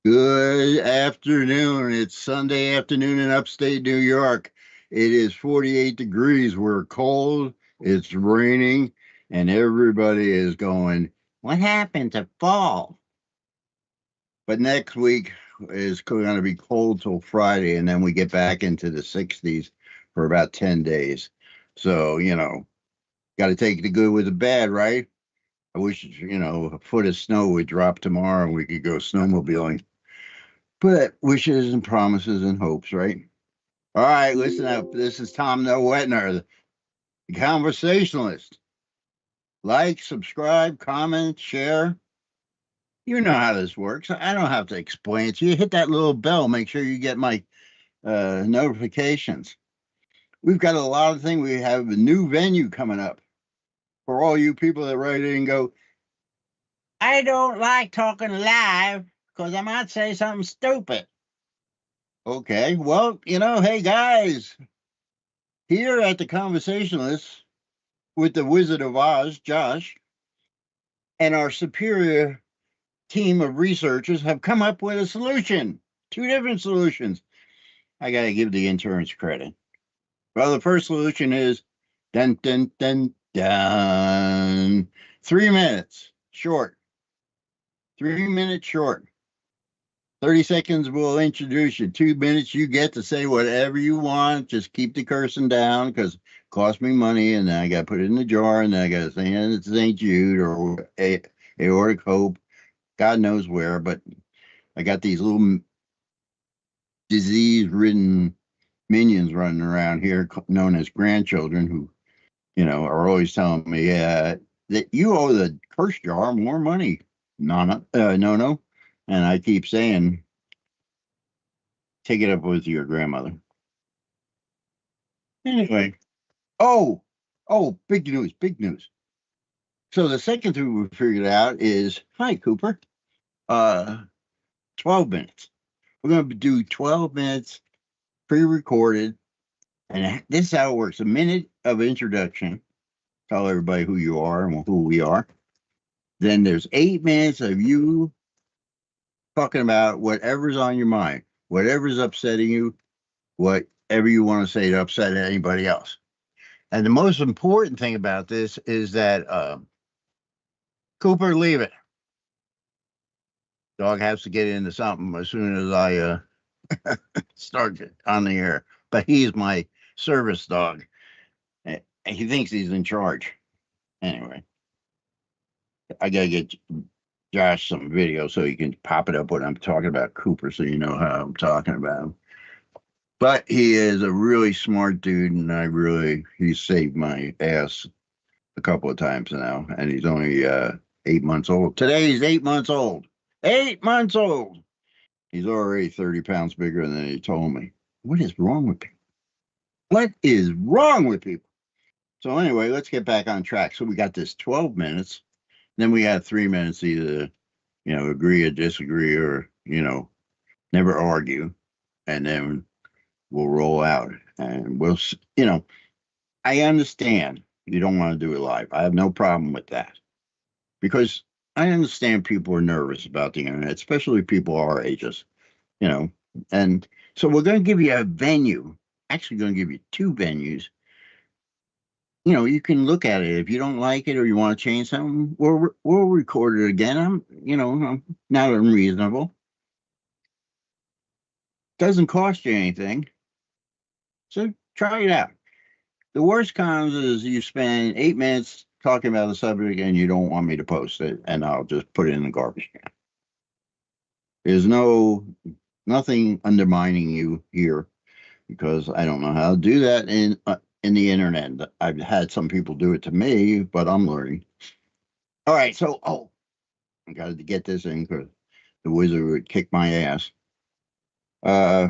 Good afternoon. It's Sunday afternoon in upstate New York. It is 48 degrees. We're cold. It's raining, and everybody is going, "What happened to fall?" But next week is going to be cold till Friday, and then we get back into the 60s for about 10 days. So, got to take the good with the bad, right? I wish, a foot of snow would drop tomorrow and we could go snowmobiling. But wishes and promises and hopes, right? All right, listen up. This is Tom No Wetner, the conversationalist. Like, subscribe, comment, share. You know how this works. I don't have to explain it to you. Hit that little bell. Make sure you get my notifications. We've got a lot of things. We have a new venue coming up for all you people that write in and go, I don't like talking live because I might say something stupid. Okay, well, hey guys, here at the Conversationalists with the Wizard of Oz, Josh, and our superior team of researchers have come up with a solution. Two different solutions. I got to give the interns credit. Well, the first solution is dun dun dun dun. 3 minutes short. 3 minutes short. 30 seconds will introduce you. 2 minutes you get to say whatever you want. Just keep the cursing down because it cost me money, and then I got to put it in the jar, and then I got to say it's St. Jude or aortic hope, God knows where. But I got these little disease-ridden minions running around here known as grandchildren who, are always telling me that you owe the curse jar more money. No. And I keep saying, take it up with your grandmother. Anyway, oh, big news, big news. So the second thing we figured out is, hi, Cooper, uh, 12 minutes. We're going to do 12 minutes pre-recorded, and this is how it works. A minute of introduction, tell everybody who you are and who we are. Then there's 8 minutes of you talking about whatever's on your mind, whatever's upsetting you, whatever you want to say to upset anybody else. And the most important thing about this is that Cooper, leave it. Dog has to get into something as soon as I start on the air. But he's my service dog. He thinks he's in charge. Anyway, I gotta get Josh some video so he can pop it up when I'm talking about Cooper, so you know how I'm talking about him. But he is a really smart dude, and he saved my ass a couple of times now, and he's only 8 months old. Today he's 8 months old. 8 months old. He's already 30 pounds bigger than he told me. What is wrong with people? What is wrong with people? So anyway, let's get back on track. So we got this 12 minutes. Then we had 3 minutes either, agree or disagree or, never argue. And then we'll roll out and I understand you don't want to do it live. I have no problem with that because I understand people are nervous about the internet, especially people our ages, and so we're going to give you a venue, actually going to give you two venues. You can look at it. If you don't like it or you want to change something, we'll record it again. I'm not unreasonable. Doesn't cost you anything. So try it out. The worst cons is you spend 8 minutes talking about the subject and you don't want me to post it, and I'll just put it in the garbage can. There's nothing undermining you here because I don't know how to do that in the internet. I've had some people do it to me, but I'm learning. All right, so I got to get this in because the wizard would kick my ass. Uh,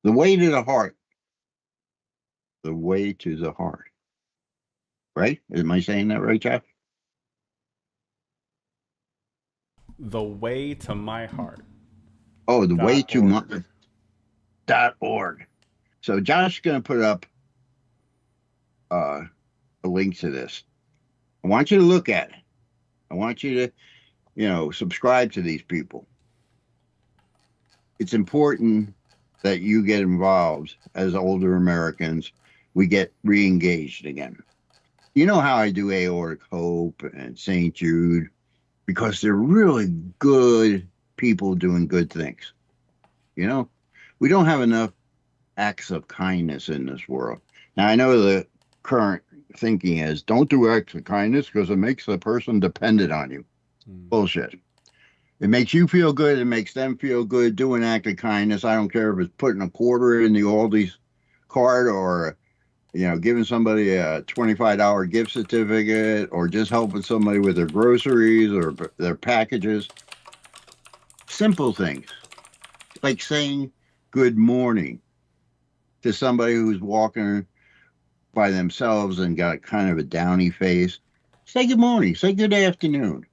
the way to the heart. The way to the heart. Right? Am I saying that right, Jeff? The way to my heart. Oh, the way Dot to org. my.org. So Josh's going to put up a link to this. I want you to look at it. I want you to, subscribe to these people. it's important that you get involved as older Americans. We get re-engaged again. You know how I do aortic hope and St. Jude because they're really good people doing good things. You know, we don't have enough acts of kindness in this world. Now, I know the current thinking is don't do acts of kindness because it makes the person dependent on you. Mm. Bullshit. It makes you feel good. It makes them feel good. Do an act of kindness. I don't care if it's putting a quarter in the Aldi's card or, giving somebody a $25 gift certificate or just helping somebody with their groceries or their packages. Simple things like saying good morning to somebody who's walking by themselves and got kind of a downy face. Say good morning. Say good afternoon.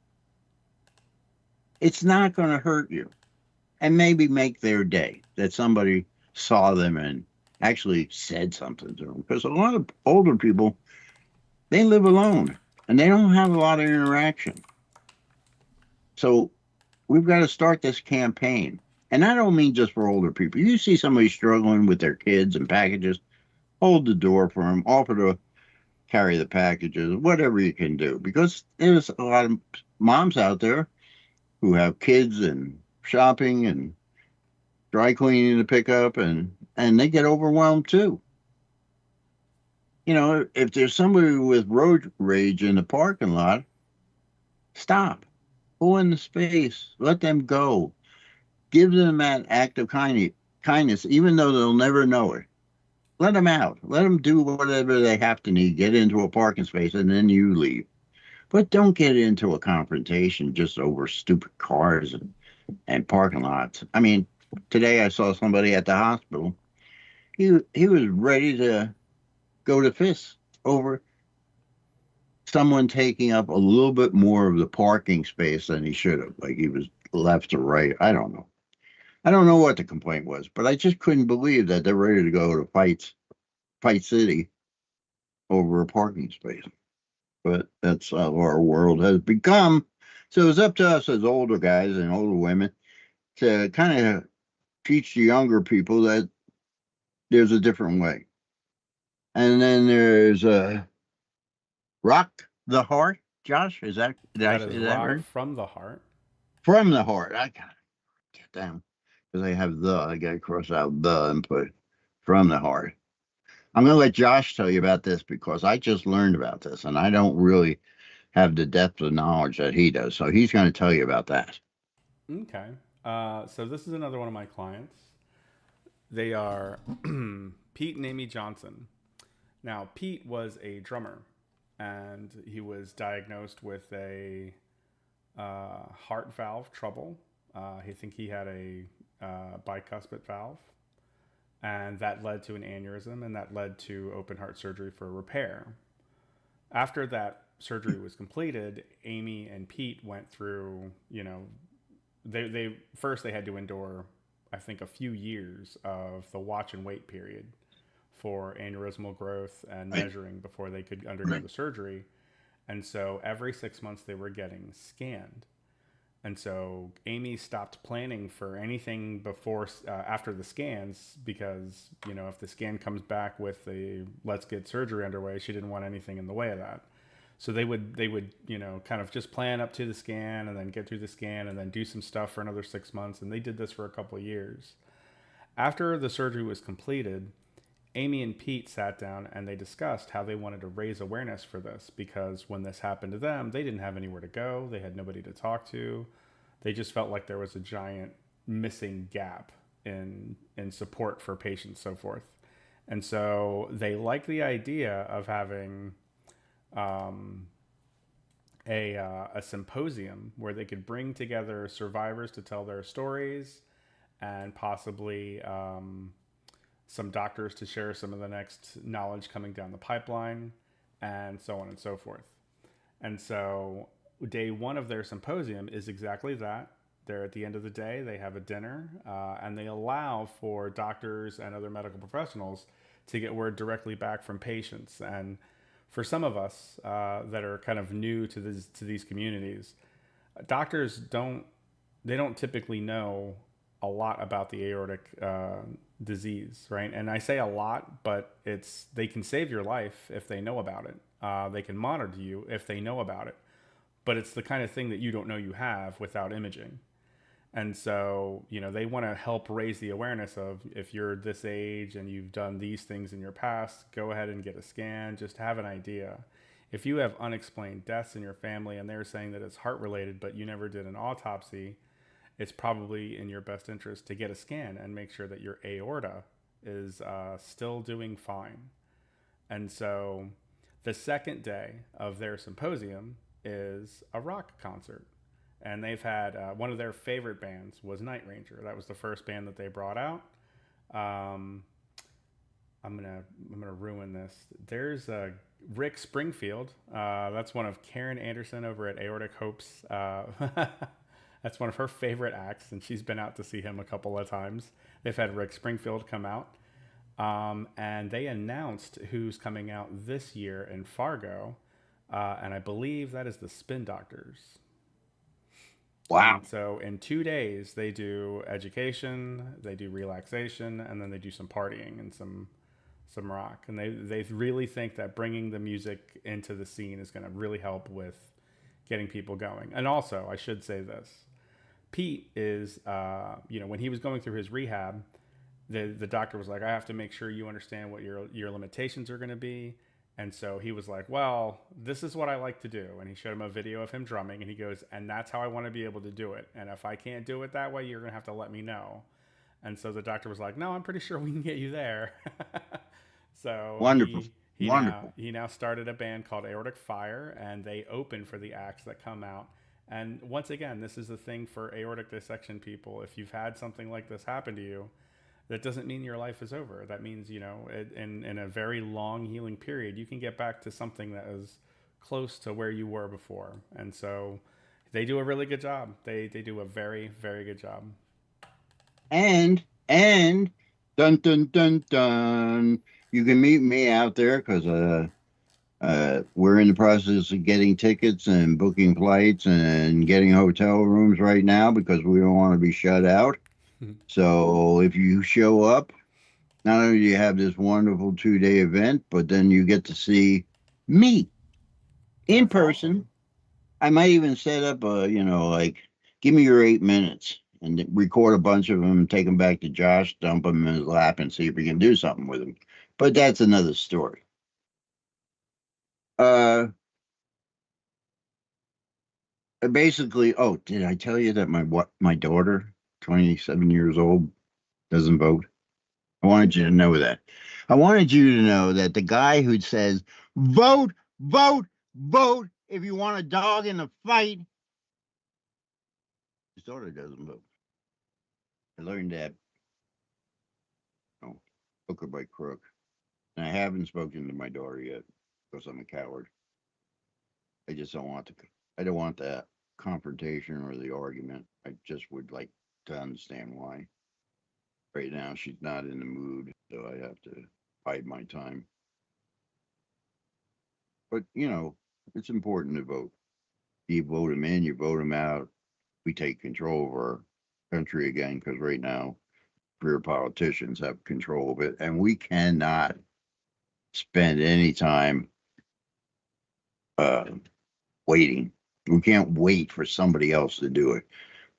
It's not going to hurt you and maybe make their day that somebody saw them and actually said something to them. Because a lot of older people, they live alone and they don't have a lot of interaction. So we've got to start this campaign. And I don't mean just for older people. You see somebody struggling with their kids and packages, hold the door for them, offer to carry the packages, whatever you can do. Because there's a lot of moms out there who have kids and shopping and dry cleaning to pick up and they get overwhelmed too. If there's somebody with road rage in the parking lot, stop. Pull in the space. Let them go. Give them that act of kindness, even though they'll never know it. Let them out. Let them do whatever they have to need. Get into a parking space and then you leave. But don't get into a confrontation just over stupid cars and parking lots. I mean, today I saw somebody at the hospital. He was ready to go to fists over someone taking up a little bit more of the parking space than he should have. Like he was left or right. I don't know. I don't know what the complaint was, but I just couldn't believe that they're ready to go to Fight City over a parking space. But that's how our world has become. So it's up to us as older guys and older women to kind of teach the younger people that there's a different way. And then there's Rock the Heart. Josh, did I That is say that rock right? from the heart. From the heart. I gotta get down because I have I gotta cross out the and put from the heart. I'm gonna let Josh tell you about this because I just learned about this and I don't really have the depth of knowledge that he does. So he's gonna tell you about that. Okay. So this is another one of my clients. They are Pete and Amy Johnson. Now, Pete was a drummer, and he was diagnosed with a heart valve trouble. I think he had a bicuspid valve, and that led to an aneurysm, and that led to open heart surgery for repair. After that surgery was completed, Amy and Pete went through, they first they had to endure, I think, a few years of the watch and wait period for aneurysmal growth and Right. measuring before they could undergo the surgery. And so every 6 months they were getting scanned. And so Amy stopped planning for anything before after the scans because if the scan comes back with the let's get surgery underway, she didn't want anything in the way of that. So they would kind of just plan up to the scan and then get through the scan and then do some stuff for another 6 months. And they did this for a couple of years. After the surgery was completed, Amy and Pete sat down and they discussed how they wanted to raise awareness for this because when this happened to them, they didn't have anywhere to go. They had nobody to talk to. They just felt like there was a giant missing gap in support for patients, so forth. And so they liked the idea of having um, a symposium where they could bring together survivors to tell their stories and possibly some doctors to share some of the next knowledge coming down the pipeline, and so on and so forth. And so, day one of their symposium is exactly that. They're at the end of the day, they have a dinner, and they allow for doctors and other medical professionals to get word directly back from patients. And for some of us that are kind of new to these communities, doctors don't typically know a lot about the aortic disease, right? And I say a lot, but they can save your life if they know about it. They can monitor you if they know about it, but it's the kind of thing that you don't know you have without imaging. And so, they want to help raise the awareness of, if you're this age and you've done these things in your past, go ahead and get a scan, just to have an idea. If you have unexplained deaths in your family and they're saying that it's heart related, but you never did an autopsy, it's probably in your best interest to get a scan and make sure that your aorta is still doing fine. And so the second day of their symposium is a rock concert. And they've had one of their favorite bands was Night Ranger. That was the first band that they brought out. Um, I'm gonna ruin this. There's Rick Springfield. That's one of Karen Anderson over at Aortic Hopes. That's one of her favorite acts, and she's been out to see him a couple of times. They've had Rick Springfield come out, and they announced who's coming out this year in Fargo, and I believe that is the Spin Doctors. Wow. And so in 2 days, they do education, they do relaxation, and then they do some partying and some rock. And they really think that bringing the music into the scene is going to really help with getting people going. And also, I should say this: Pete is, when he was going through his rehab, the doctor was like, I have to make sure you understand what your limitations are going to be. And so he was like, well, this is what I like to do. And he showed him a video of him drumming, and he goes, and that's how I want to be able to do it. And if I can't do it that way, you're going to have to let me know. And so the doctor was like, no, I'm pretty sure we can get you there. So Wonderful. he Wonderful. now started a band called Aortic Fire, and they open for the acts that come out. And once again, this is the thing for aortic dissection people. If you've had something like this happen to you, that doesn't mean your life is over. That means, in a very long healing period, you can get back to something that is close to where you were before. And so they do a really good job. They do a very, very good job. And dun dun dun dun, you can meet me out there because we're in the process of getting tickets and booking flights and getting hotel rooms right now because we don't want to be shut out. So if you show up, not only do you have this wonderful 2-day event, but then you get to see me in That's person. awesome. I might even set up give me your 8 minutes and record a bunch of them, take them back to Josh, dump them in his lap, and see if we can do something with them. But that's another story. Basically, oh, did I tell you that my daughter, 27 years old, doesn't vote? I wanted you to know that. I wanted you to know that the guy who says, vote, vote, vote, if you want a dog in a fight, his daughter doesn't vote. I learned that, hook or by crook. And I haven't spoken to my daughter yet because I'm a coward. I just don't want I don't want that confrontation or the argument. I just would like to understand why. Right now, she's not in the mood, so I have to bide my time. But, it's important to vote. You vote them in, you vote them out. We take control of our country again because right now, career politicians have control of it, and we cannot spend any time waiting. We can't wait for somebody else to do it.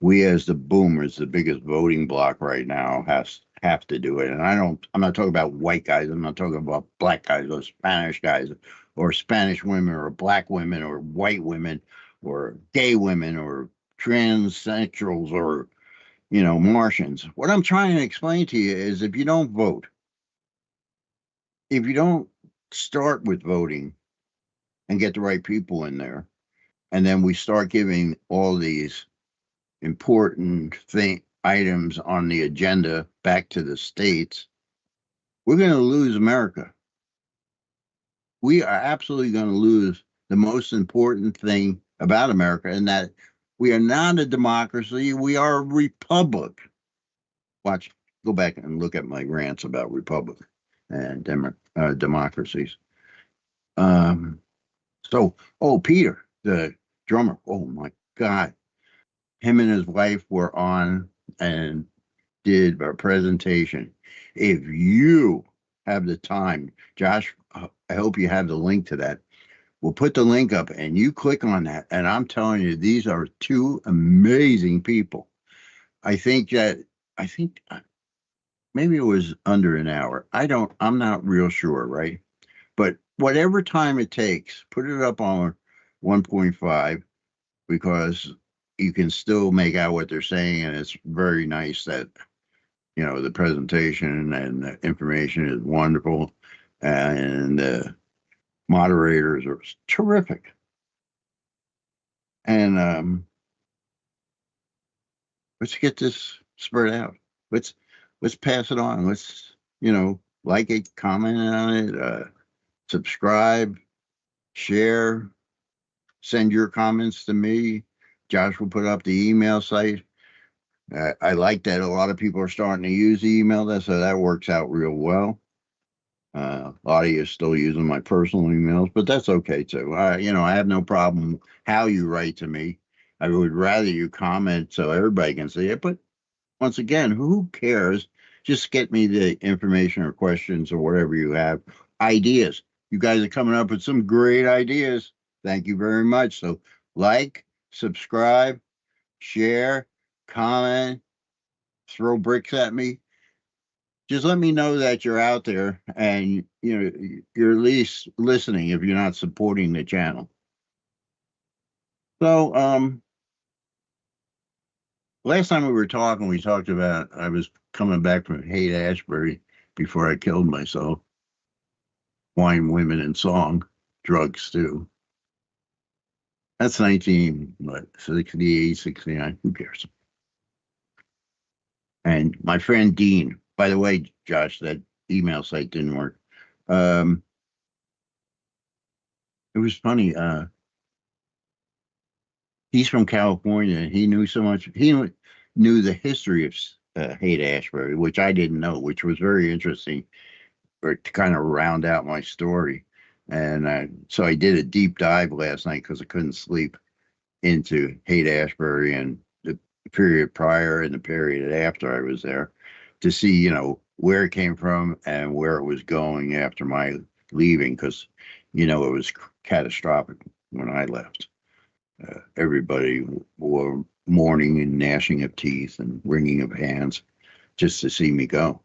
We, as the boomers, the biggest voting bloc right now, have to do it. And I'm not talking about white guys. I'm not talking about black guys or Spanish guys or Spanish women or black women or white women or gay women or transsexuals or, Martians. What I'm trying to explain to you is if you don't vote, if you don't start with voting and get the right people in there, and then we start giving all these important items on the agenda back to the states, we're going to lose America. We are absolutely going to lose the most important thing about America, and that we are not a democracy. We are a republic. Go back and look at my rants about republic and democracies. Peter, the drummer, oh my God. Him and his wife were on, and did a presentation. If you have the time, Josh, I hope you have the link to that. We'll put the link up and you click on that. And I'm telling you, these are two amazing people. I think that, I think maybe it was under an hour. I'm not real sure, right? But whatever time it takes, put it up on 1.5 because you can still make out what they're saying. And it's very nice that, the presentation and the information is wonderful. And the moderators are terrific. And let's get this spread out. Let's pass it on. Let's, like it, comment on it, subscribe, share, send your comments to me. Josh will put up the email site. I like that a lot of people are starting to use the email, so that works out real well. A lot of you are still using my personal emails, but that's okay too. I have no problem how you write to me. I would rather you comment so everybody can see it. But once again, who cares? Just get me the information or questions or whatever you have. Ideas. You guys are coming up with some great ideas. Thank you very much. So like, subscribe, share, comment, throw bricks at me. Just let me know that you're out there and you're at least listening if you're not supporting the channel. So last time we were talking, we talked about I was coming back from Haight-Ashbury before I killed myself. Wine, women, and song, drugs too. That's 68, 69. Who cares? And my friend Dean, by the way, Josh, that email site didn't work. It was funny. He's from California. He knew so much. He knew the history of Haight-Ashbury, which I didn't know, which was very interesting to kind of round out my story. And so I did a deep dive last night because I couldn't sleep into Haight-Ashbury and the period prior and the period after I was there to see, where it came from and where it was going after my leaving because, it was catastrophic when I left. Everybody were mourning and gnashing of teeth and wringing of hands just to see me go.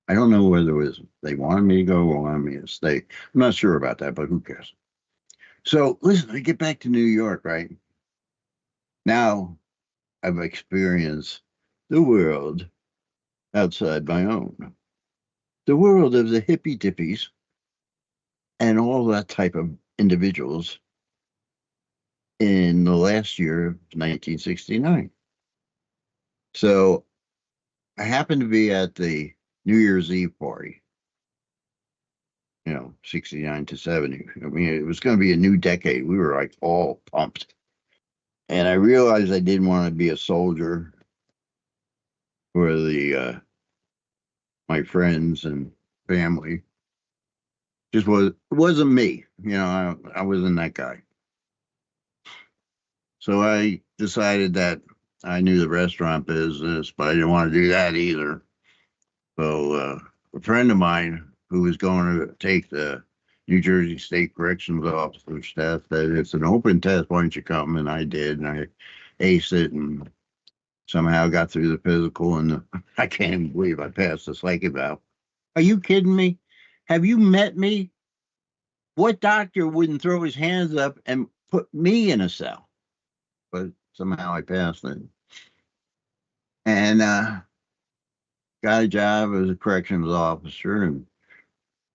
I don't know whether it was they wanted me to go or wanted me to stay. I'm not sure about that, but who cares? So listen, I get back to New York, right? Now I've experienced the world outside my own. The world of the hippy dippies and all that type of individuals in the last year of 1969. So I happened to be at the New Year's Eve party, 69 to 70. I mean, it was going to be a new decade. We were like all pumped. And I realized I didn't want to be a soldier for the my friends and family. Just wasn't me. I wasn't that guy. So I decided that I knew the restaurant business, but I didn't want to do that either. So a friend of mine who was going to take the New Jersey State Corrections Officer test said, it's an open test, why don't you come? And I did, and I aced it and somehow got through the physical, and I can't even believe I passed the psych eval. Are you kidding me? Have you met me? What doctor wouldn't throw his hands up and put me in a cell? But somehow I passed it. And got a job as a corrections officer and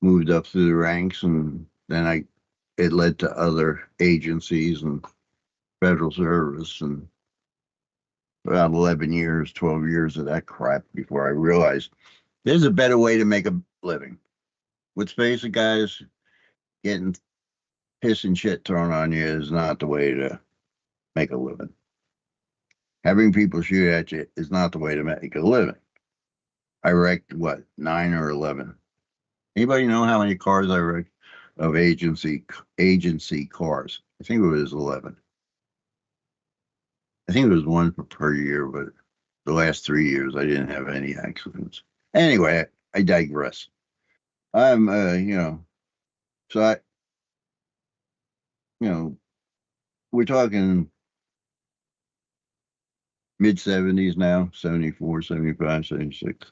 moved up through the ranks. And then it led to other agencies and federal service and about 11 years, 12 years of that crap before I realized there's a better way to make a living. Let's face it, guys, getting piss and shit thrown on you is not the way to make a living. Having people shoot at you is not the way to make a living. I wrecked, 9 or 11? Anybody know how many cars I wrecked of agency cars? I think it was 11. I think it was one per year, but The last 3 years, I didn't have any accidents. Anyway, I digress. I'm, so you know, we're talking mid 70s now, 74, 75, 76.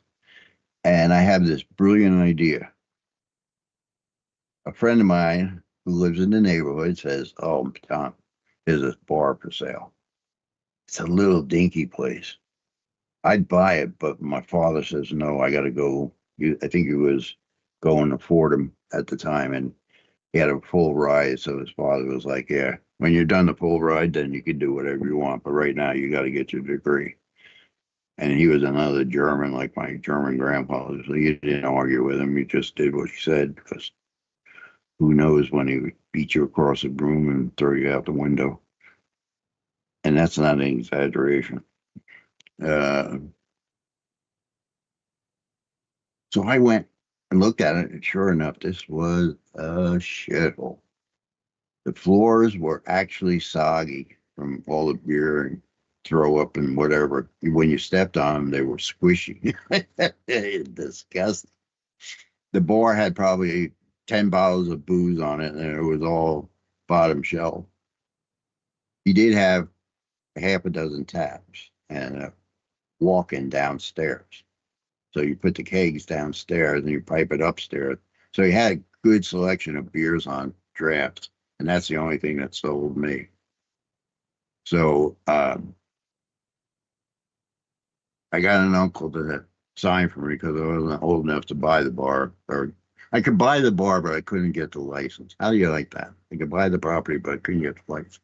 And I have this brilliant idea. A friend of mine who lives in the neighborhood says, "Oh, Tom, there's a bar for sale. It's a little dinky place. I'd buy it, but my father says, no, I got to go." I think he was going to Fordham at the time, and he had a full ride. So his father was like, "Yeah, when you're done the full ride, then you can do whatever you want. But right now, you got to get your degree." And he was another German, like my German grandfather. So you didn't argue with him. You just did what he said, because who knows when he would beat you across the room and throw you out the window. And that's not an exaggeration. Uh, so I went and looked at it, and sure enough, this was a shithole. The floors were actually soggy from all the beer and throw up and whatever. When you stepped on them, they were squishy. Disgusting. The bar had probably 10 bottles of booze on it, and it was all bottom shelf. He did have half a dozen taps and a walk-in downstairs. So you put the kegs downstairs and you pipe it upstairs. So he had a good selection of beers on draft, and that's the only thing that sold me. So I got an uncle to sign for me because I wasn't old enough to buy the bar, or I could buy the bar, but I couldn't get the license. How do you like that? I could buy the property, but I couldn't get the license.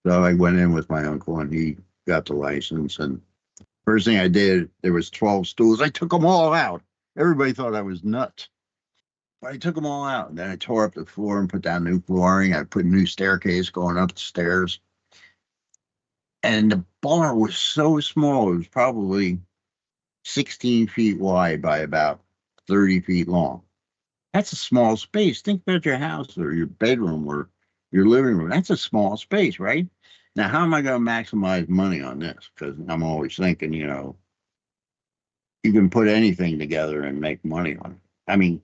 So I went in with my uncle, and he got the license. And first thing I did, there was 12 stools. I took them all out. Everybody thought I was nuts. But I took them all out. And then I tore up the floor and put down new flooring. I put a new staircase going up the stairs. And the bar was so small. It was probably 16 feet wide by about 30 feet long. That's a small space. Think about your house or your bedroom or your living room. That's a small space, right? Now, how am I going to maximize money on this? Because I'm always thinking, you can put anything together and make money on it. I mean,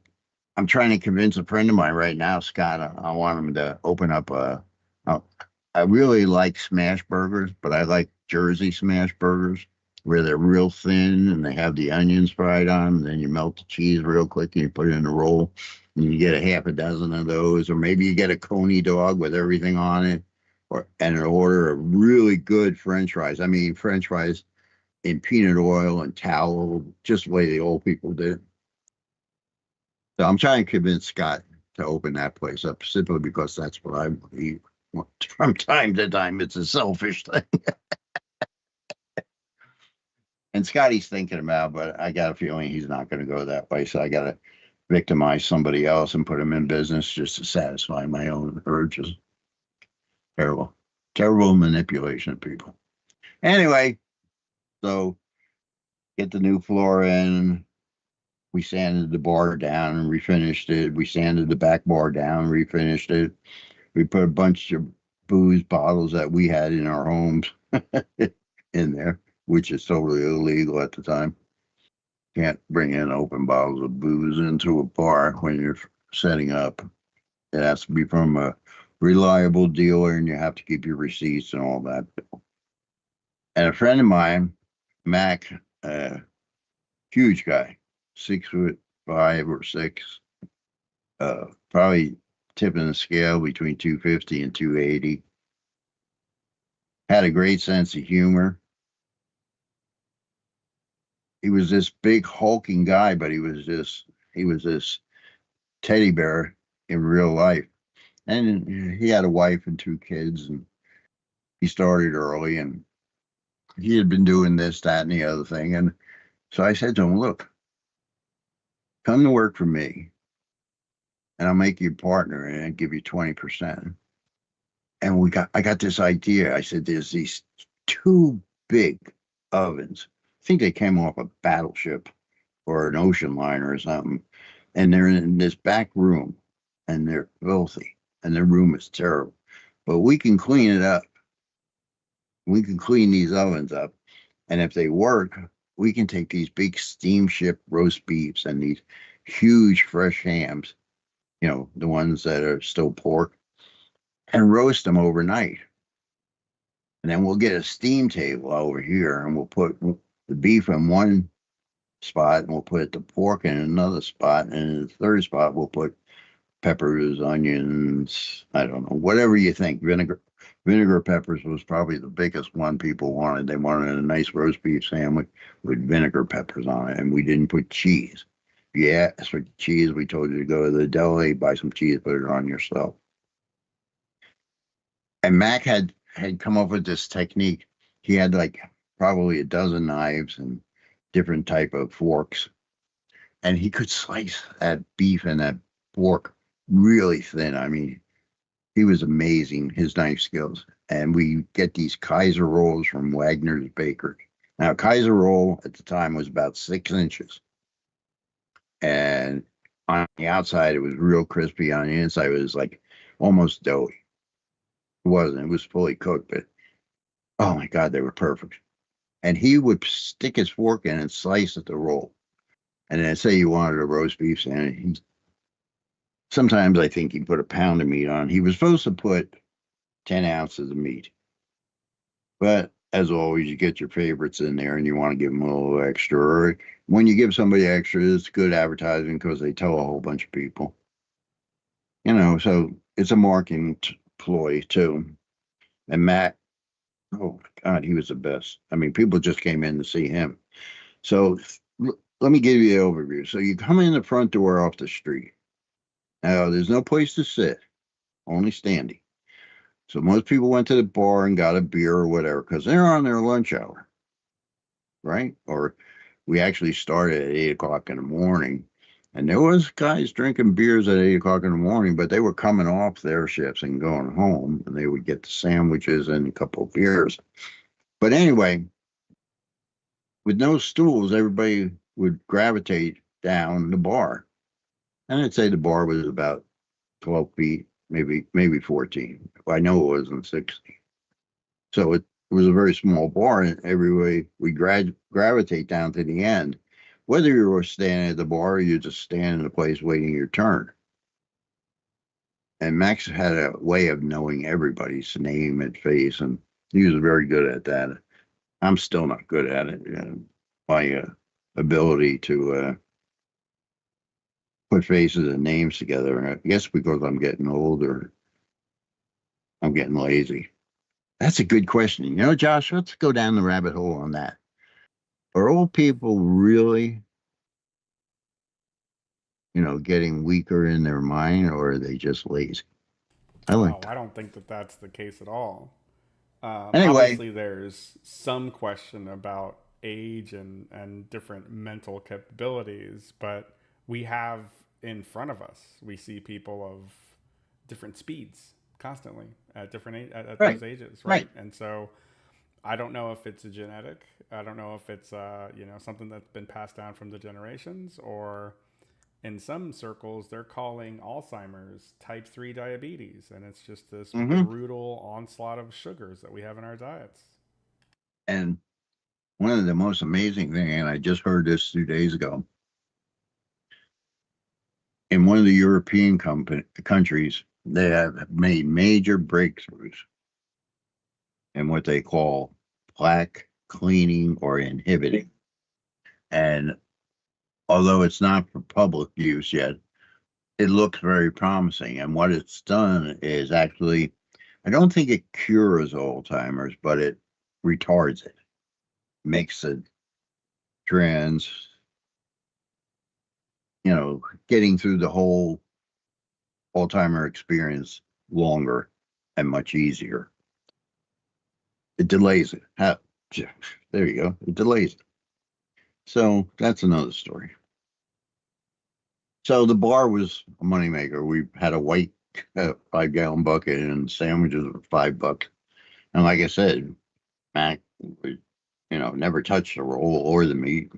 I'm trying to convince a friend of mine right now, Scott. I want him to open up I really like smash burgers, but I like Jersey smash burgers where they're real thin and they have the onions fried on them. And then you melt the cheese real quick and you put it in a roll, and you get a half a dozen of those, or maybe you get a coney dog with everything on it, and an order of really good French fries. I mean, French fries in peanut oil and tallow, just the way the old people did. So I'm trying to convince Scott to open that place up simply because that's what I eat from time to time. It's a selfish thing. And Scotty's thinking about, but I got a feeling he's not going to go that way. So I got to victimize somebody else and put him in business just to satisfy my own urges. Terrible, terrible manipulation of people. Anyway, so get the new floor in. We sanded the bar down and refinished it. We sanded the back bar down and refinished it. We put a bunch of booze bottles that we had in our homes in there, which is totally illegal at the time. Can't bring in open bottles of booze into a bar when you're setting up. It has to be from a reliable dealer, and you have to keep your receipts and all that. And a friend of mine, Mac, huge guy, 6'5" or 6, probably tipping the scale between 250 and 280. Had a great sense of humor. He was this big hulking guy, but he was this teddy bear in real life. And he had a wife and 2 kids, and he started early, and he had been doing this, that, and the other thing. And so I said to him, "Look, come to work for me, and I'll make you a partner and give you 20%. And I got this idea." I said, "There's these 2 big ovens. I think they came off a battleship or an ocean liner or something. And they're in this back room, and they're filthy, and their room is terrible. But we can clean it up. We can clean these ovens up, And if they work, we can take these big steamship roast beefs and these huge fresh hams, the ones that are still pork, and roast them overnight. And then we'll get a steam table over here and we'll put the beef in one spot and we'll put the pork in another spot. And in the third spot, we'll put peppers, onions, I don't know, whatever you think. Vinegar peppers was probably the biggest one people wanted. They wanted a nice roast beef sandwich with vinegar peppers on it. And we didn't put cheese. Yeah, as for cheese, we told you to go to the deli, buy some cheese, put it on yourself. And Mac had come up with this technique. He had like probably a dozen knives and different type of forks, and he could slice that beef and that pork really thin. I mean, he was amazing, his knife skills. And we get these Kaiser rolls from Wagner's Bakery. Now, Kaiser roll at the time was about 6 inches, and on the outside it was real crispy. On the inside it was like almost doughy. It wasn't. It was fully cooked, but oh my God, they were perfect. And he would stick his fork in and slice at the roll. And then say you wanted a roast beef sandwich. Sometimes I think he put a pound of meat on. He was supposed to put 10 ounces of meat. But as always, you get your favorites in there and you want to give them a little extra. Or when you give somebody extra, it's good advertising because they tell a whole bunch of people. So it's a marketing ploy too. And Matt, oh my God, he was the best. I mean, people just came in to see him. So let me give you the overview. So you come in the front door off the street. Now, there's no place to sit, only standing. So most people went to the bar and got a beer or whatever because they're on their lunch hour, right? Or we actually started at 8 o'clock in the morning. And there was guys drinking beers at 8 o'clock in the morning, but they were coming off their shifts and going home, and they would get the sandwiches and a couple of beers. But anyway, with no stools, everybody would gravitate down the bar. And I'd say the bar was about 12 feet, maybe 14. I know it wasn't 16. So it was a very small bar, and everybody would gravitate down to the end. Whether you were standing at the bar or you just stand in a place waiting your turn. And Max had a way of knowing everybody's name and face, and he was very good at that. I'm still not good at it. My ability to put faces and names together. I guess because I'm getting older, I'm getting lazy. That's a good question. Josh, let's go down the rabbit hole on that. Are old people really, getting weaker in their mind, or are they just lazy? I like that. I don't think that that's the case at all. Anyway, Obviously, there's some question about age and different mental capabilities, but we have in front of us, we see people of different speeds constantly at different at right, those ages, right? right. And so I don't know if it's a genetic. I don't know if it's something that's been passed down from the generations, or in some circles they're calling Alzheimer's type 3 diabetes, and it's just this Hmm. brutal onslaught of sugars that we have in our diets. And one of the most amazing things, and I just heard this 2 days ago, in one of the European countries, they have made major breakthroughs in what they call plaque cleaning or inhibiting. And although it's not for public use yet, it looks very promising. And what it's done is actually, I don't think it cures Alzheimer's, but it retards it, makes the trends, getting through the whole Alzheimer experience longer and much easier. It delays it. There you go. It delays it. So that's another story. So the bar was a moneymaker. We had a white 5-gallon bucket, and sandwiches were $5. And like I said, Mac would, never touch the roll or the meat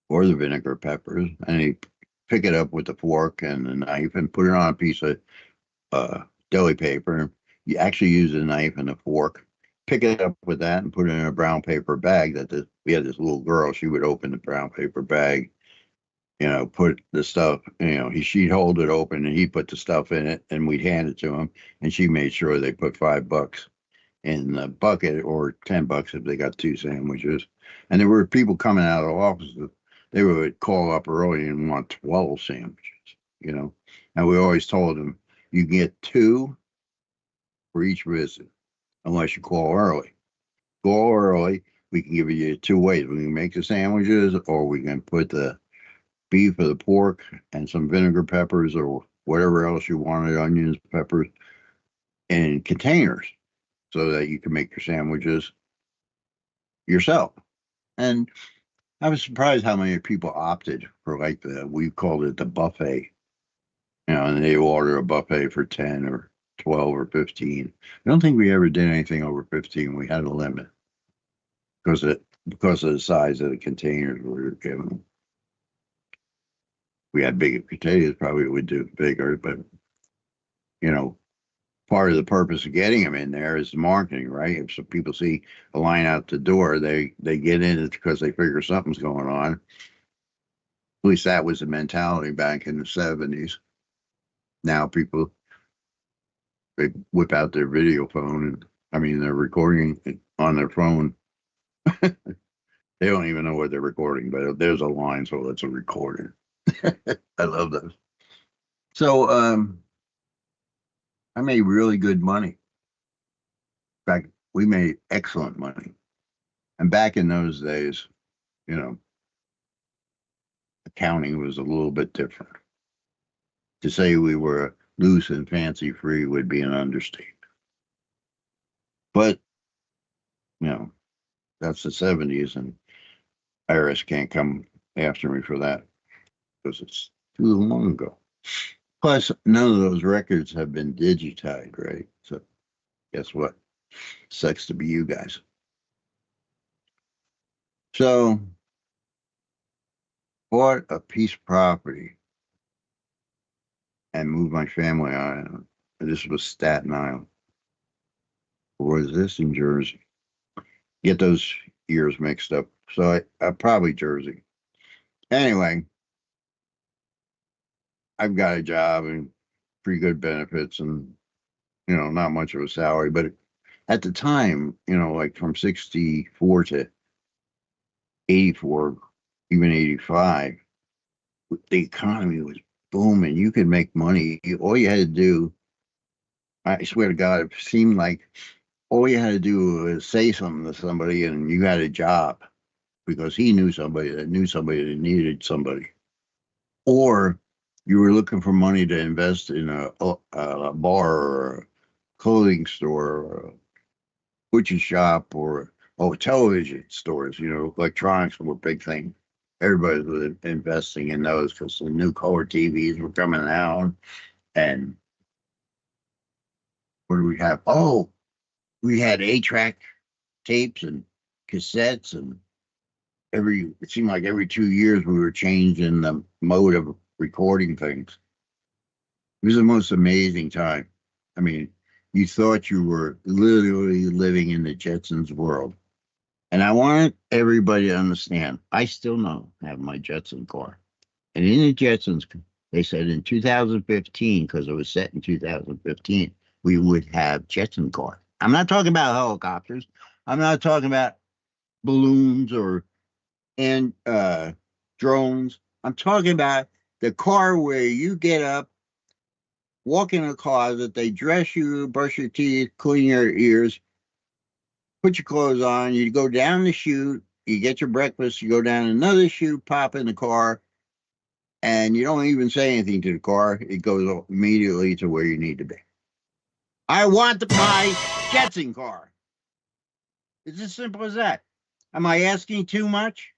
or the vinegar peppers, and he'd pick it up with the fork and the knife and put it on a piece of deli paper. You actually use a knife and a fork pick it up with that and put it in a brown paper bag. We had this little girl. She would open the brown paper bag, put the stuff. She'd hold it open and he put the stuff in it, and we'd hand it to him, and she made sure they put $5 in the bucket or $10 if they got two sandwiches. And there were people coming out of the office. They would call up early and want 12 sandwiches. And we always told them you get two for each visit, unless you call early. Call early. We can give you two ways. We can make the sandwiches, or we can put the beef or the pork and some vinegar peppers or whatever else you wanted, onions, peppers, in containers so that you can make your sandwiches yourself. And I was surprised how many people opted for we called it the buffet, and they order a buffet for 10 or 12 or 15. I don't think we ever did anything over 15. We had a limit because of the size of the containers we were given. We had bigger potatoes, probably would do bigger, but part of the purpose of getting them in there is the marketing, right? If some people see a line out the door, they get in it because they figure something's going on. At least that was the mentality back in the 70s. Now people, they whip out their video phone they're recording on their phone. They don't even know what they're recording, but there's a line, so it's a recording. I love those. So I made really good money. In fact, we made excellent money. And back in those days, accounting was a little bit different. To say we were loose and fancy free would be an understatement. But, that's the 70s, and IRS can't come after me for that because it's too long ago. Plus, none of those records have been digitized, right? So, guess what? Sucks to be you guys. So, bought a piece of property and moved my family on it. This was Staten Island. Or was this in Jersey? Get those years mixed up. So, I probably Jersey. Anyway, I've got a job and pretty good benefits and, not much of a salary. But at the time, like from 64 to 84, even 85, the economy was booming. You could make money. All you had to do, I swear to God, it seemed like all you had to do was say something to somebody and you had a job because he knew somebody that needed somebody. Or you were looking for money to invest in a bar or a clothing store or a butcher shop or television stores. Electronics were a big thing. Everybody was investing in those because the new color TVs were coming out. And what do we have? Oh, we had 8-track tapes and cassettes, and it seemed like every 2 years we were changing the mode of recording things. It was the most amazing time. You thought you were literally living in the Jetsons world. And I want everybody to understand, I still have my Jetson car. And in the Jetsons, they said in 2015, because it was set in 2015, we would have Jetson cars. I'm not talking about helicopters. I'm not talking about balloons and drones. I'm talking about the car where you get up, walk in a closet, they dress you, brush your teeth, clean your ears, put your clothes on, you go down the chute, you get your breakfast, you go down another chute, pop in the car, and you don't even say anything to the car. It goes immediately to where you need to be. I want my Jetson car. It's as simple as that. Am I asking too much?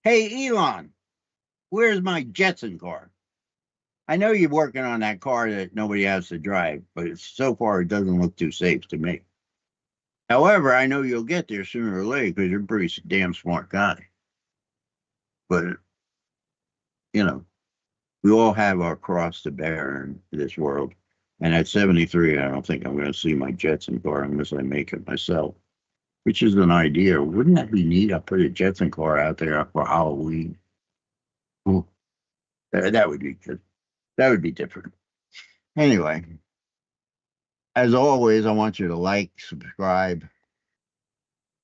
Hey, Elon, where's my Jetson car? I know you're working on that car that nobody has to drive, but so far it doesn't look too safe to me. However, I know you'll get there sooner or later because you're a pretty damn smart guy. But, we all have our cross to bear in this world. And at 73, I don't think I'm going to see my Jetson car unless I make it myself. which is an idea. Wouldn't that be neat? I put a Jetson car out there for Halloween. Ooh, that would be good. That would be different. Anyway, as always, I want you to like, subscribe,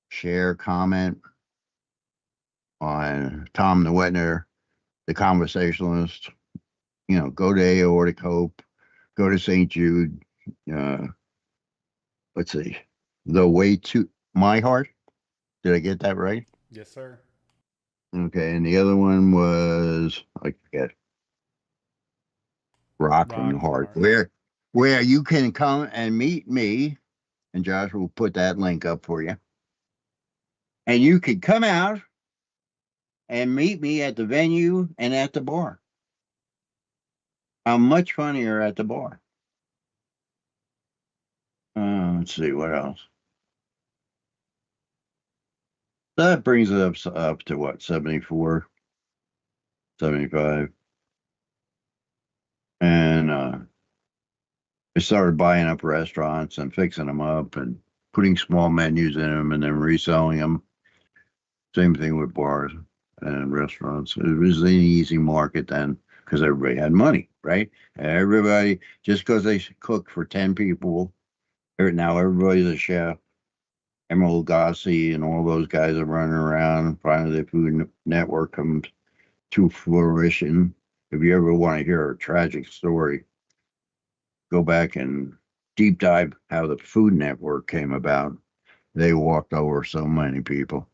share, comment on Tom the Wetner, the conversationalist. Go to Aortic Hope, go to St. Jude. Uh, let's see, The Way to My Heart. Did I get that right? Yes, sir. Okay, and the other one was I forget. Rock from the Rock from Heart, Heart. where you can come and meet me, and Josh will put that link up for you. And you could come out and meet me at the venue and at the bar. I'm much funnier at the bar. Let's see what else. That brings it up to what, 74, 75. And I started buying up restaurants and fixing them up and putting small menus in them and then reselling them. Same thing with bars and restaurants. It was an easy market then because everybody had money, right? Everybody, just because they cook for 10 people, now everybody's a chef. Emerald Gossi and all those guys are running around. Finally, the Food Network comes to fruition. If you ever want to hear a tragic story, go back and deep dive how the Food Network came about. They walked over so many people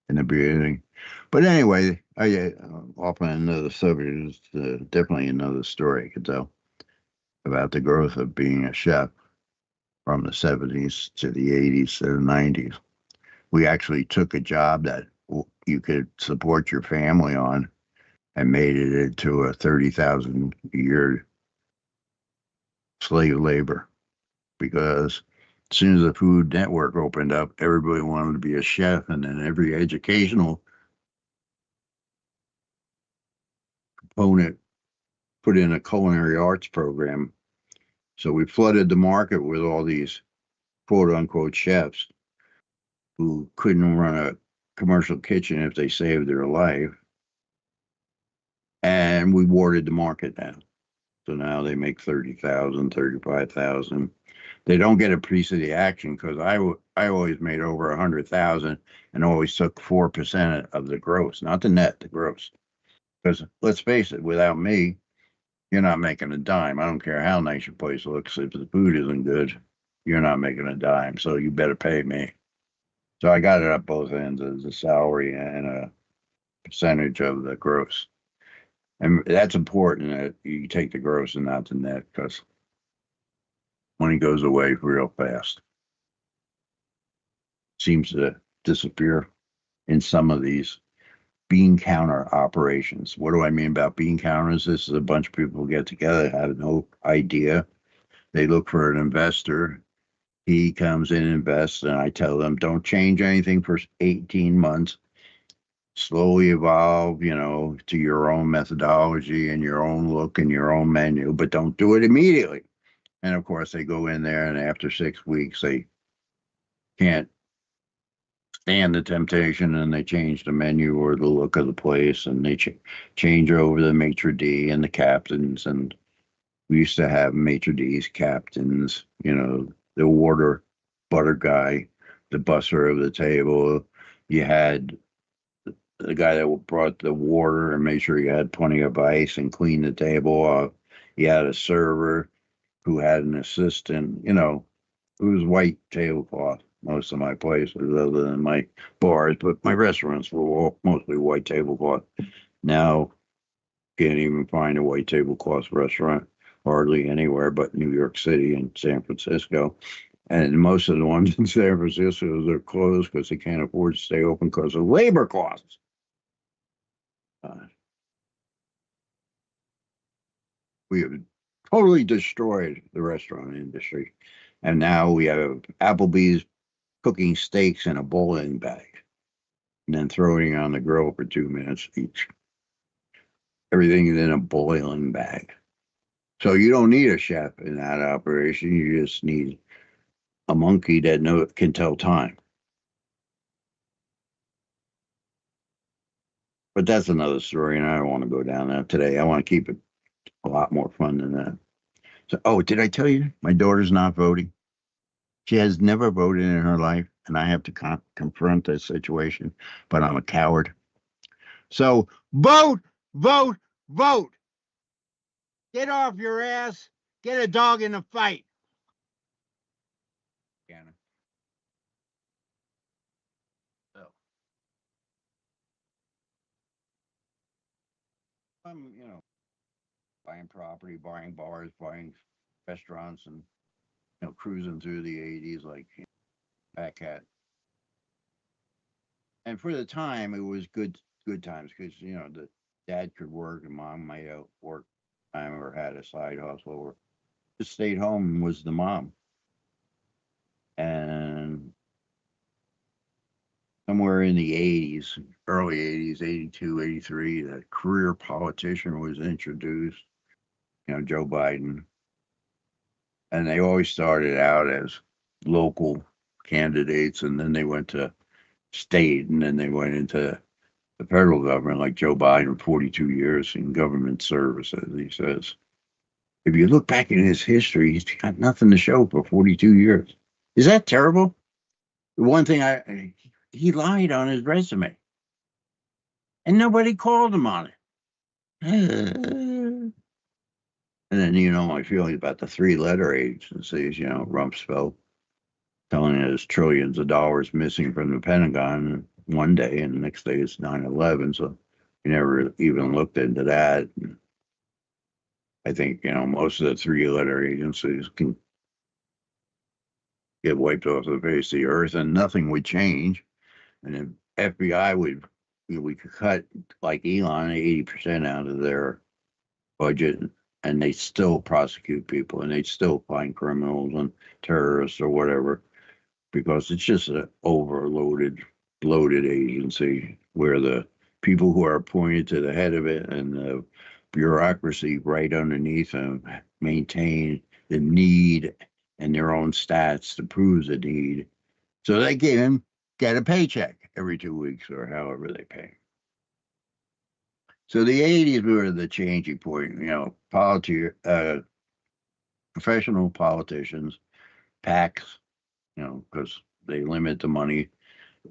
in the beginning. But anyway, off on another subject, is definitely another story I could tell about the growth of being a chef from the 70s to the 80s to the 90s. We actually took a job that you could support your family on and made it into a 30,000 a year slave labor because as soon as the Food Network opened up, everybody wanted to be a chef, and then every educational component put in a culinary arts program. So we flooded the market with all these quote unquote chefs who couldn't run a commercial kitchen if they saved their life. And we warded the market down. So now they make 30,000, 35,000. They don't get a piece of the action because I always made over 100,000 and always took 4% of the gross, not the net, the gross. Because let's face it, without me, you're not making a dime. I don't care how nice your place looks. If the food isn't good, you're not making a dime. So you better pay me. So I got it at both ends as a salary and a percentage of the gross. And that's important that you take the gross and not the net because money goes away real fast. Seems to disappear in some of these bean counter operations. What do I mean about bean counters? This is a bunch of people get together, have no idea. They look for an investor. He comes in, invests, and I tell them, don't change anything for 18 months. Slowly evolve, to your own methodology and your own look and your own menu, but don't do it immediately. And of course, they go in there, and after 6 weeks, they can't stand the temptation, and they change the menu or the look of the place, and they change over the maitre d' and the captains. And we used to have maitre d's, captains, the water butter guy, the busser of the table. You had the guy that brought the water and made sure you had plenty of ice and cleaned the table off. You had a server who had an assistant, it was white tablecloth. Most of my places, other than my bars, but my restaurants were all mostly white tablecloth. Now, can't even find a white tablecloth restaurant hardly anywhere but New York City and San Francisco. And most of the ones in San Francisco, they're closed because they can't afford to stay open because of labor costs. Uh, we have totally destroyed the restaurant industry. And now we have Applebee's cooking steaks in a bowling bag and then throwing it on the grill for 2 minutes each. Everything is in a boiling bag. So you don't need a chef in that operation. You just need a monkey that can tell time. But that's another story, and I don't want to go down that today. I want to keep it a lot more fun than that. So, oh, did I tell you my daughter's not voting? She has never voted in her life, and I have to confront that situation, but I'm a coward. So, vote, vote, vote. Get off your ass. Get a dog in a fight. Cannon. So, I'm, buying property, buying bars, buying restaurants, and cruising through the '80s like back at. And for the time, it was good times because the dad could work and mom might out work time or had a side hustle or just stayed home and was the mom. And somewhere in the '80s, early '80s, '82, '83, the career politician was introduced. Joe Biden, and they always started out as local candidates, and then they went to state, and then they went into the federal government, like Joe Biden, 42 years in government service, as he says. If you look back in his history, he's got nothing to show for 42 years. Is that terrible? The one thing he lied on his resume, and nobody called him on it. And then my feeling about the three-letter agencies, Rumsfeld telling us trillions of dollars missing from the Pentagon one day, and the next day it's 9/11. So you never even looked into that. I think most of the three-letter agencies can get wiped off the face of the earth, and nothing would change. And if FBI we could cut like Elon 80% out of their budget, and they still prosecute people, and they still find criminals and terrorists or whatever, because it's just an overloaded, bloated agency where the people who are appointed to the head of it and the bureaucracy right underneath them maintain the need and their own stats to prove the need. So they get a paycheck every 2 weeks or however they pay. So the '80s were the changing point. Professional politicians, PACs, because they limit the money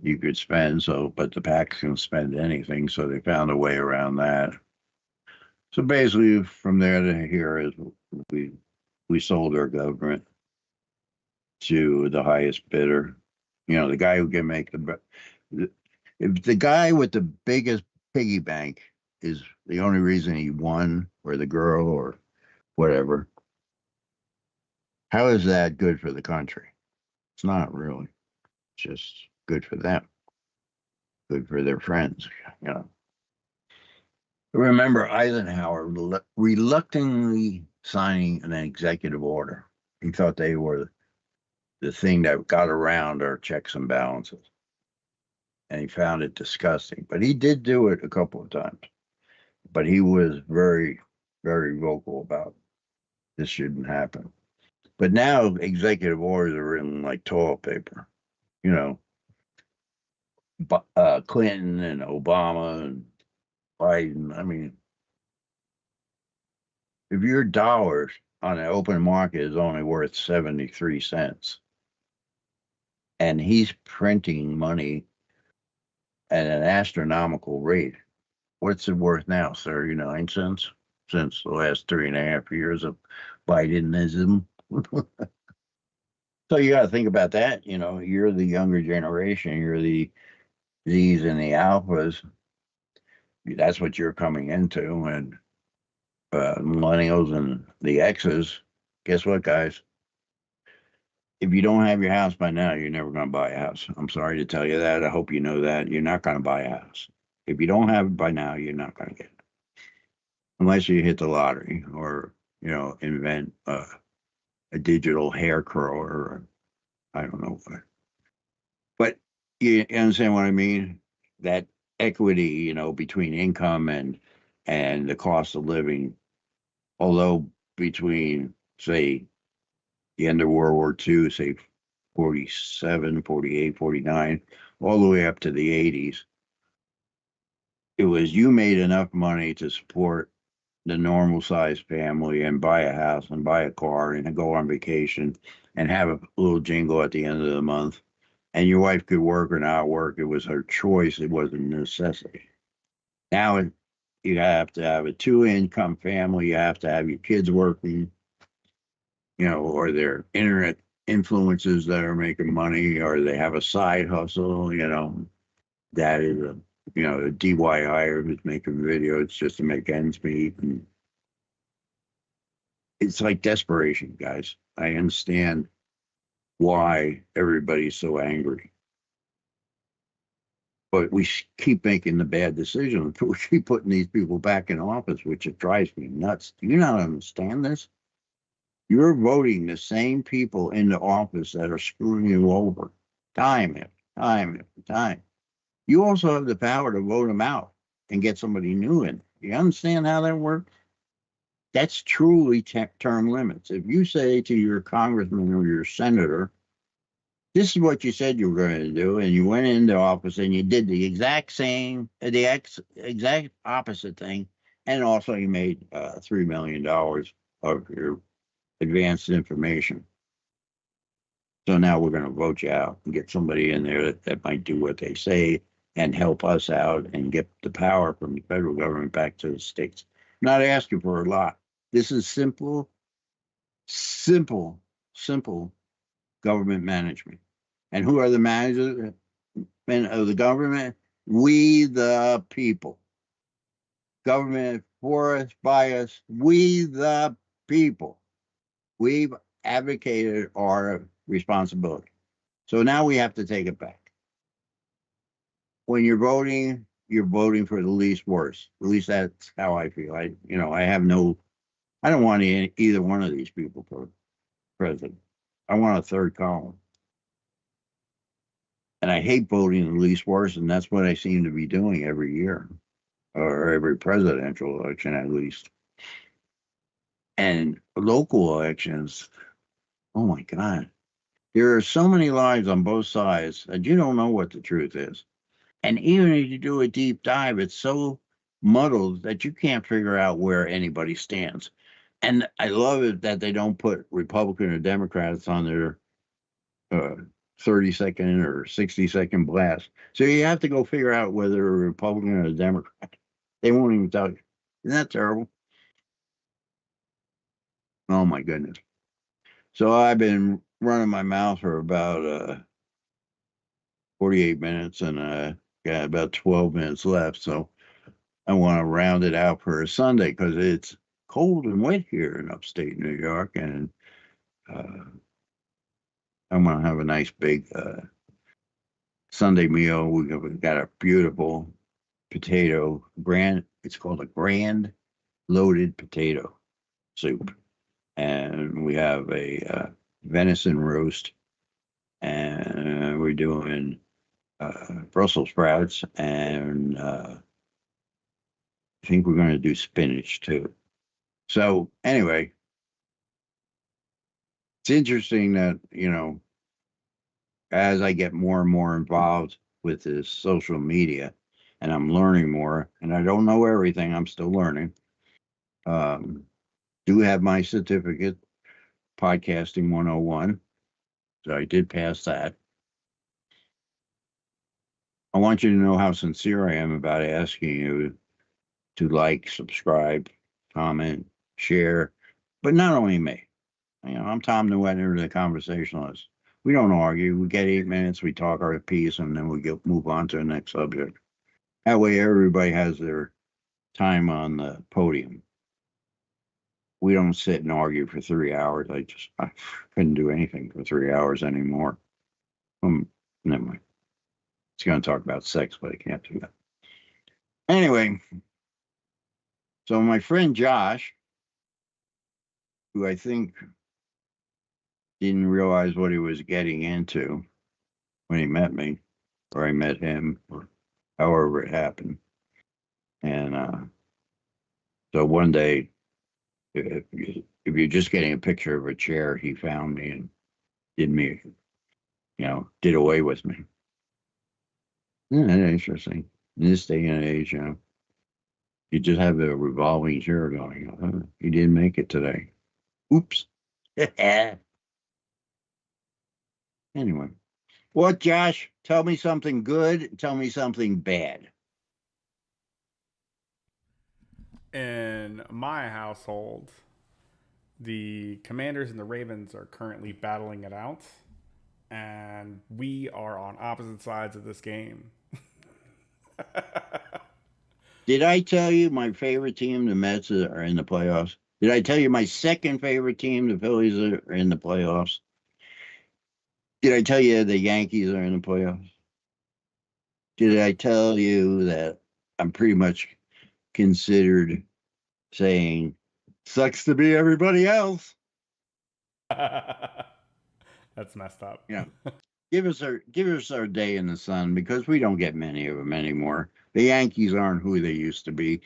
you could spend. So, but the PACs can spend anything. So they found a way around that. So basically, from there to here is we sold our government to the highest bidder. The guy who can make if the guy with the biggest piggy bank is the only reason he won, or the girl, or whatever, how is that good for the country? It's not really. It's just good for them, good for their friends. You know. Remember Eisenhower reluctantly signing an executive order. He thought they were the thing that got around our checks and balances. And he found it disgusting. But he did do it a couple of times. But he was very, very vocal about this shouldn't happen. But now executive orders are written like toilet paper. You know, Clinton and Obama and Biden. I mean, if your dollars on an open market is only worth 73 cents, and he's printing money at an astronomical rate, what's it worth now? 39 cents since the last 3.5 years of Bidenism. So you got to think about that. You're the younger generation. You're the Z's and the alphas. That's what you're coming into. And millennials and the X's, guess what, guys? If you don't have your house by now, you're never going to buy a house. I'm sorry to tell you that. I hope you know that. You're not going to buy a house. If you don't have it by now, you're not going to get it. Unless you hit the lottery or, invent a digital hair curler or I don't know what. But you understand what I mean? That equity, between income and the cost of living, although between, say, the end of World War II, say 47, 48, 49, all the way up to the '80s, It was you made enough money to support the normal sized family and buy a house and buy a car and go on vacation and have a little jingle at the end of the month. And your wife could work or not work. It was her choice. It wasn't a necessity. Now you have to have a two income family. You have to have your kids working, or they're internet influencers that are making money, or they have a side hustle, that is a DIY who's making videos just to make ends meet. And it's like desperation, guys. I understand why everybody's so angry. But we keep making the bad decisions. We keep putting these people back in office, which it drives me nuts. Do you not understand this? You're voting the same people into office that are screwing you over time after time after time. You also have the power to vote them out and get somebody new in. You understand how that works? That's truly term limits. If you say to your congressman or your senator, this is what you said you were going to do, and you went into office and you did the exact same, exact opposite thing, and also you made $3 million of your advanced information. So now we're going to vote you out and get somebody in there that might do what they say and help us out and get the power from the federal government back to the states. I'm not asking for a lot. This is simple, simple, simple government management. And who are the managers of the government? We, the people. Government for us, by us, we, the people. We've advocated our responsibility. So now we have to take it back. When you're voting for the least worst. At least that's how I feel. I don't want either one of these people for president. I want a third column. And I hate voting the least worst, and that's what I seem to be doing every year, or every presidential election at least. And local elections, oh my God. There are so many lies on both sides that you don't know what the truth is. And even if you do a deep dive, it's so muddled that you can't figure out where anybody stands. And I love it that they don't put Republican or Democrats on their 30-second or 60-second blast. So you have to go figure out whether a Republican or a Democrat. They won't even tell you. Isn't that terrible? Oh my goodness. So I've been running my mouth for about 48 minutes and got about 12 minutes left. So I want to round it out for a Sunday because it's cold and wet here in upstate New York. And I want to have a nice big Sunday meal. We've got a beautiful potato brand. It's called a grand loaded potato soup. And we have a venison roast. And we're doing Brussels sprouts. And I think we're going to do spinach too. So anyway, it's interesting that, as I get more and more involved with this social media and I'm learning more, and I don't know everything, I'm still learning. Do have my certificate, Podcasting 101. So I did pass that. I want you to know how sincere I am about asking you to like, subscribe, comment, share, but not only me. I'm Tom Newetner, the conversationalist. We don't argue. We get 8 minutes, we talk our piece, and then we move on to the next subject. That way, everybody has their time on the podium. We don't sit and argue for 3 hours. I couldn't do anything for 3 hours anymore. Never mind. It's going to talk about sex, but I can't do that. Anyway, so my friend Josh, who I think didn't realize what he was getting into when he met me, or I met him, or however it happened. And so one day, if you're just getting a picture of a chair, he found me and did away with me. Yeah, interesting. In this day and age, you just have a revolving chair going. You didn't make it today. Oops. Anyway, what, Josh? Tell me something good. Tell me something bad. In my household, the Commanders and the Ravens are currently battling it out, and we are on opposite sides of this game. Did I tell you my favorite team, the Mets, are in the playoffs? Did I tell you my second favorite team, the Phillies, are in the playoffs? Did I tell you the Yankees are in the playoffs? Did I tell you that I'm pretty much considered saying, sucks to be everybody else? That's messed up. You know, give us our day in the sun because we don't get many of them anymore. The Yankees aren't who they used to be.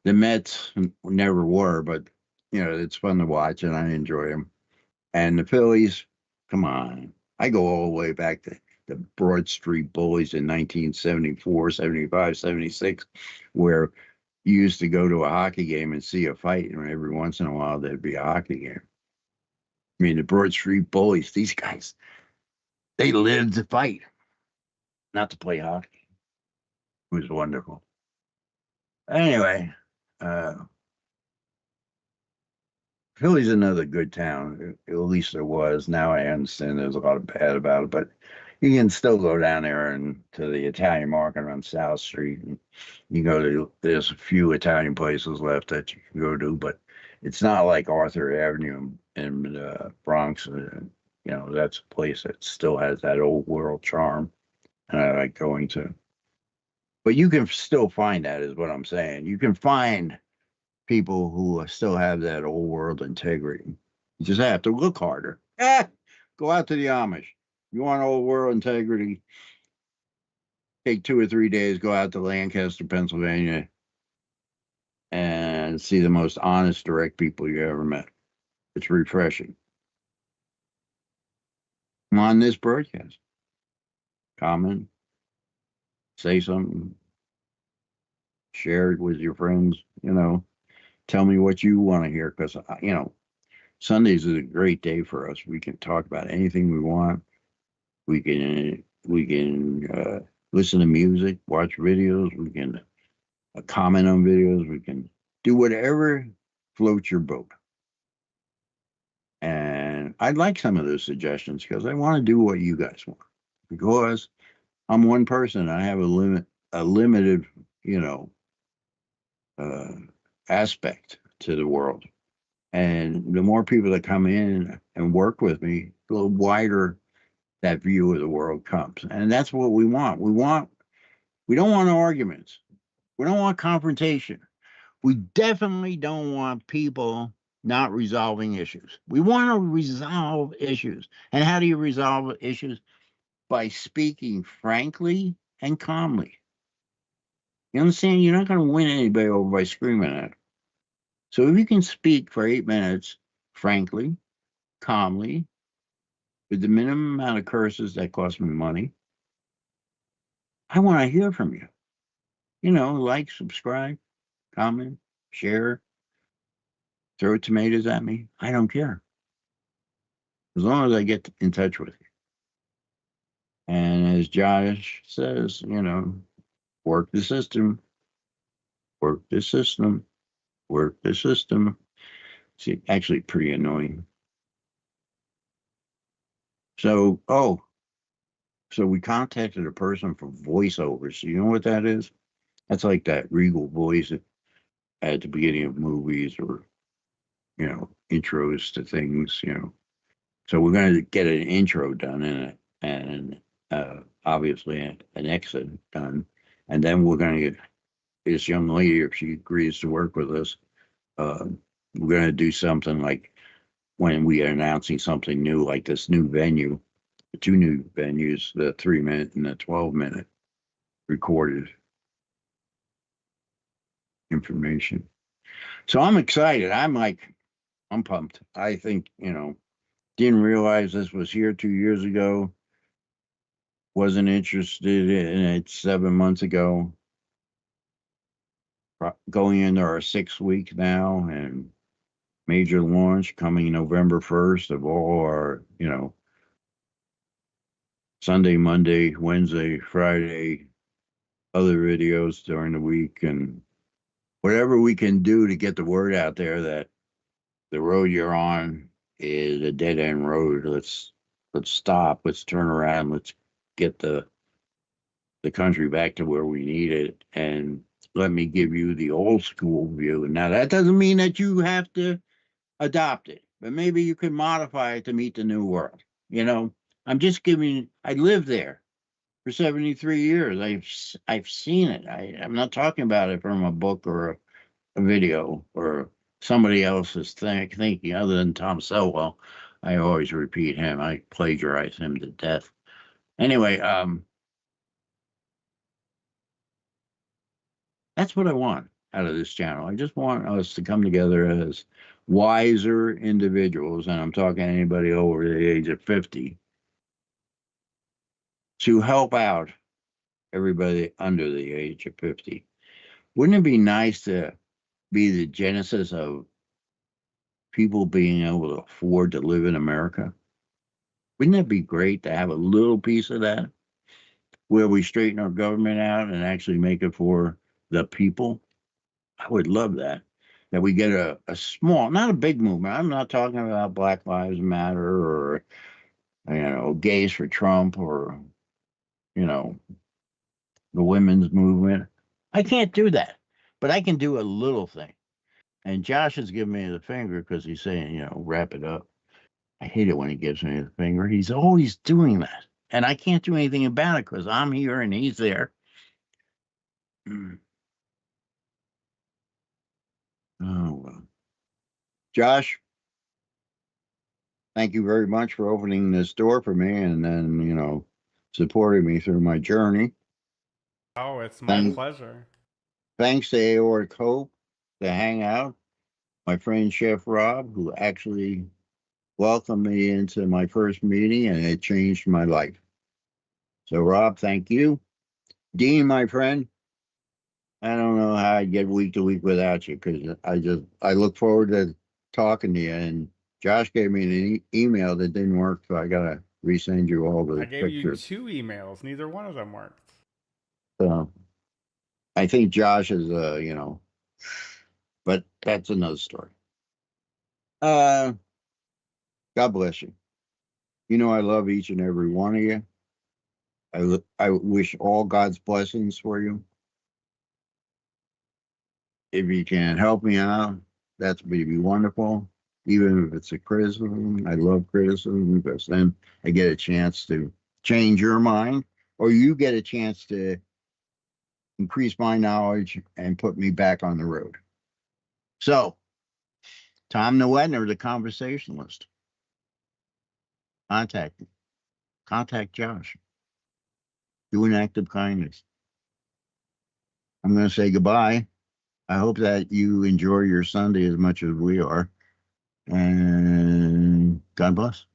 The Mets never were, but it's fun to watch and I enjoy them. And the Phillies, come on. I go all the way back to the Broad Street Bullies in 1974, 75, 76, where you used to go to a hockey game and see a fight, and every once in a while there'd be a hockey game. I mean, the Broad Street Bullies, these guys, they lived to fight, not to play hockey. It was wonderful. Anyway, uh, Philly's another good town. At least there was. Now I understand there's a lot of bad about it, but you can still go down there and to the Italian market on South Street. And you go to there's a few Italian places left that you can go to, but it's not like Arthur Avenue in Bronx. That's a place that still has that old world charm, and I like going to. But you can still find that, is what I'm saying. You can find people who still have that old world integrity. You just have to look harder. Go out to the Amish. You want old world integrity? Take 2 or 3 days, go out to Lancaster, Pennsylvania, and see the most honest, direct people you ever met. It's refreshing. I'm on this broadcast. Comment, say something, share it with your friends. Tell me what you want to hear because Sundays is a great day for us. We can talk about anything we want. We can listen to music, watch videos. We can comment on videos. We can do whatever floats your boat. And I'd like some of those suggestions because I want to do what you guys want. Because I'm one person. I have a limited, uh, aspect to the world. And the more people that come in and work with me, the wider that view of the world comes. And that's what we want. We don't want arguments. We don't want confrontation. We definitely don't want people not resolving issues. We want to resolve issues. And how do you resolve issues? By speaking frankly and calmly. You understand? You're not going to win anybody over by screaming at them. So if you can speak for 8 minutes, frankly, calmly, with the minimum amount of curses that cost me money, I want to hear from you. Like, subscribe, comment, share, throw tomatoes at me. I don't care. As long as I get in touch with you. And as Josh says, work the system, work the system, work the system. It's actually pretty annoying. So we contacted a person for voiceovers. You know what that is? That's like that regal voice at the beginning of movies or, intros to things, So we're going to get an intro done in it and obviously an exit done. And then we're going to get this young lady, if she agrees to work with us, we're going to do something like when we are announcing something new, like this new venue, the two new venues, the 3-minute and the 12-minute recorded information. So I'm excited. I'm pumped. I think, didn't realize this was here 2 years ago. Wasn't interested in it 7 months ago. going into our 6th week now, and major launch coming November 1st of all our, Sunday, Monday, Wednesday, Friday, other videos during the week, and whatever we can do to get the word out there that the road you're on is a dead end road. Let's stop. Let's turn around. Let's get the country back to where we need it. And let me give you the old school view. Now that doesn't mean that you have to adopt it, but maybe you can modify it to meet the new world. I'm just giving. I lived there for 73 years. I've seen it. I'm not talking about it from a book or a video or somebody else's thinking other than Tom Selwell. I always repeat him. I plagiarize him to death. Anyway, that's what I want out of this channel. I just want us to come together as wiser individuals, and I'm talking anybody over the age of 50, to help out everybody under the age of 50. Wouldn't it be nice to be the genesis of people being able to afford to live in America? Wouldn't it be great to have a little piece of that, where we straighten our government out and actually make it for the people? I would love that. That we get a small, not a big movement. I'm not talking about Black Lives Matter or, gays for Trump or, the women's movement. I can't do that, but I can do a little thing. And Josh is giving me the finger because he's saying, wrap it up. I hate it when he gives me the finger. He's always doing that. And I can't do anything about it because I'm here and he's there. Oh, well. Josh, thank you very much for opening this door for me and then, supporting me through my journey. Oh, it's my pleasure. Thanks to Aortic Hope, the Hangout, my friend Chef Rob, who actually welcomed me into my first meeting, and it changed my life. So, Rob, thank you. Dean, my friend, I don't know how I'd get week to week without you, because I look forward to talking to you. And Josh gave me an email that didn't work, so I gotta resend you all the I gave pictures. you 2 emails. Neither one of them worked. So I think Josh is, but that's another story. God bless you. I love each and every one of you. I wish all God's blessings for you. If you can help me out, that's would be wonderful. Even if it's a criticism, I love criticism because then I get a chance to change your mind, or you get a chance to increase my knowledge and put me back on the road. So, Tom Nowetner, the conversationalist. Contact me. Contact Josh. Do an act of kindness. I'm going to say goodbye. I hope that you enjoy your Sunday as much as we are. And God bless.